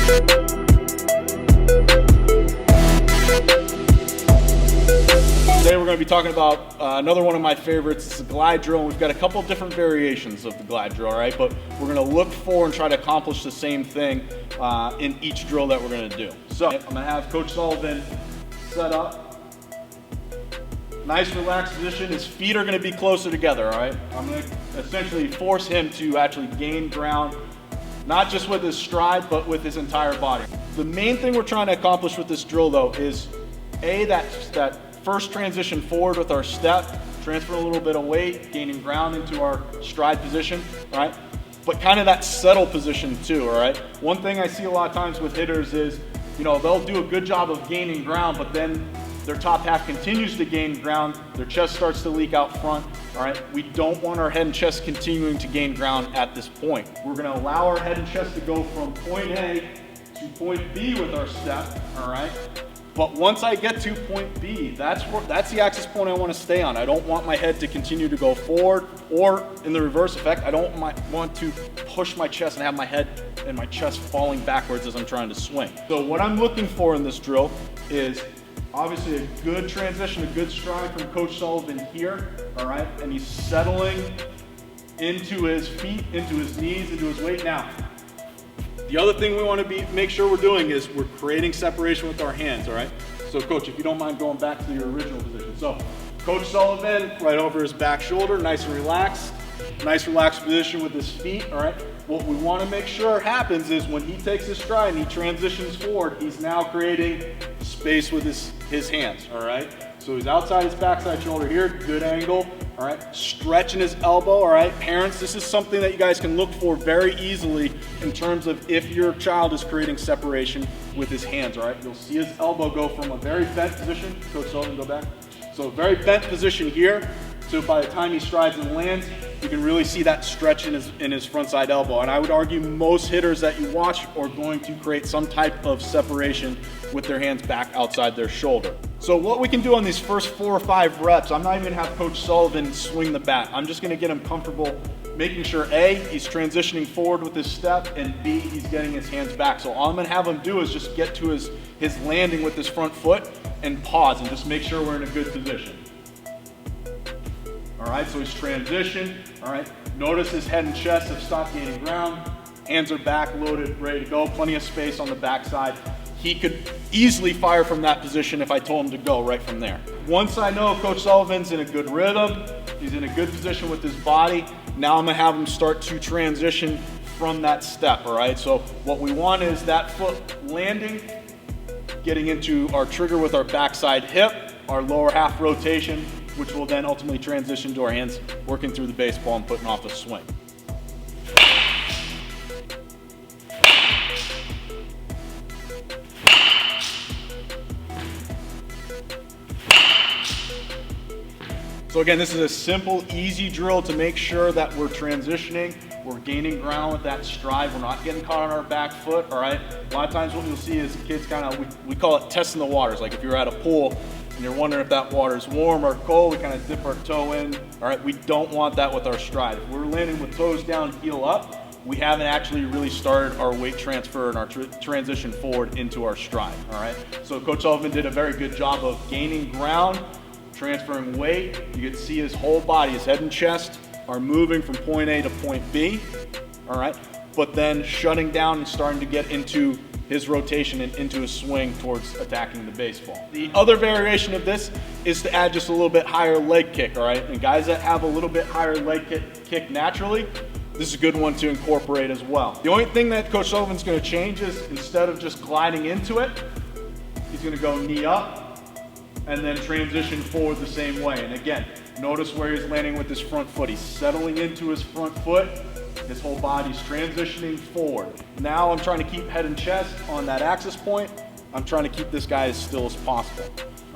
Today we're going to be talking about another one of my favorites. It's a glide drill, and we've got a couple different variations of the glide drill, all right? But we're going to look for and try to accomplish the same thing in each drill that we're going to do. So I'm going to have Coach Sullivan set up. Nice relaxed position. His feet are going to be closer together, all right? I'm going to essentially force him to actually gain ground, not just with his stride, but with his entire body. The main thing we're trying to accomplish with this drill, though, is that first transition forward with our step, transfer a little bit of weight, gaining ground into our stride position, all right? But kind of that settle position too, all right? One thing I see a lot of times with hitters is, you know, they'll do a good job of gaining ground, but then their top half continues to gain ground, their chest starts to leak out front, all right? We don't want our head and chest continuing to gain ground at this point. We're gonna allow our head and chest to go from point A to point B with our step, all right? But once I get to point B, that's the axis point I want to stay on. I don't want my head to continue to go forward, or in the reverse effect, I don't want to push my chest and have my head and my chest falling backwards as I'm trying to swing. So what I'm looking for in this drill is obviously a good transition, a good stride from Coach Sullivan here, all right? And he's settling into his feet, into his knees, into his weight. Now, the other thing we want to make sure we're doing is we're creating separation with our hands, all right? So Coach, if you don't mind going back to your original position. So Coach Sullivan, right over his back shoulder, nice and relaxed. Nice relaxed position with his feet, all right? What we want to make sure happens is when he takes his stride and he transitions forward, he's now creating space with his hands, all right? So he's outside his backside shoulder here, good angle, all right? Stretching his elbow, all right? Parents, this is something that you guys can look for very easily in terms of if your child is creating separation with his hands, all right? You'll see his elbow go from a very bent position. Coach Sullivan, go back. So a very bent position here. So by the time he strides and lands, you can really see that stretch in his front side elbow. And I would argue most hitters that you watch are going to create some type of separation with their hands back outside their shoulder. So what we can do on these first 4 or 5 reps, I'm not even gonna have Coach Sullivan swing the bat. I'm just gonna get him comfortable making sure A, he's transitioning forward with his step, and B, he's getting his hands back. So all I'm gonna have him do is just get to his landing with his front foot and pause and just make sure we're in a good position. All right, so he's transitioned, all right? Notice his head and chest have stopped gaining ground. Hands are back, loaded, ready to go. Plenty of space on the backside. He could easily fire from that position if I told him to go right from there. Once I know Coach Sullivan's in a good rhythm, he's in a good position with his body, now I'm gonna have him start to transition from that step, all right? So what we want is that foot landing, getting into our trigger with our backside hip, our lower half rotation, which will then ultimately transition to our hands working through the baseball and putting off a swing. So again, this is a simple, easy drill to make sure that we're transitioning, we're gaining ground with that stride, we're not getting caught on our back foot, all right? A lot of times what you'll see is kids kind of, we call it testing the waters. Like if you're at a pool and you're wondering if that water is warm or cold, we kind of dip our toe in, all right? We don't want that with our stride. If we're landing with toes down, heel up, we haven't actually really started our weight transfer and our transition forward into our stride, all right? So Coach Sullivan did a very good job of gaining ground, transferring weight. You can see his whole body, his head and chest are moving from point A to point B, all right? But then shutting down and starting to get into his rotation and into his swing towards attacking the baseball. The other variation of this is to add just a little bit higher leg kick, all right? And guys that have a little bit higher leg kick naturally, this is a good one to incorporate as well. The only thing that Coach Sullivan's gonna change is instead of just gliding into it, he's gonna go knee up, and then transition forward the same way. And again, notice where he's landing with his front foot. He's settling into his front foot. His whole body's transitioning forward. Now I'm trying to keep head and chest on that axis point. I'm trying to keep this guy as still as possible.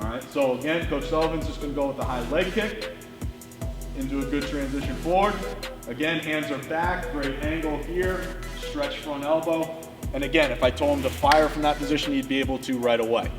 All right, so again, Coach Sullivan's just gonna go with the high leg kick into a good transition forward. Again, hands are back, great angle here, stretch front elbow. And again, if I told him to fire from that position, he'd be able to right away.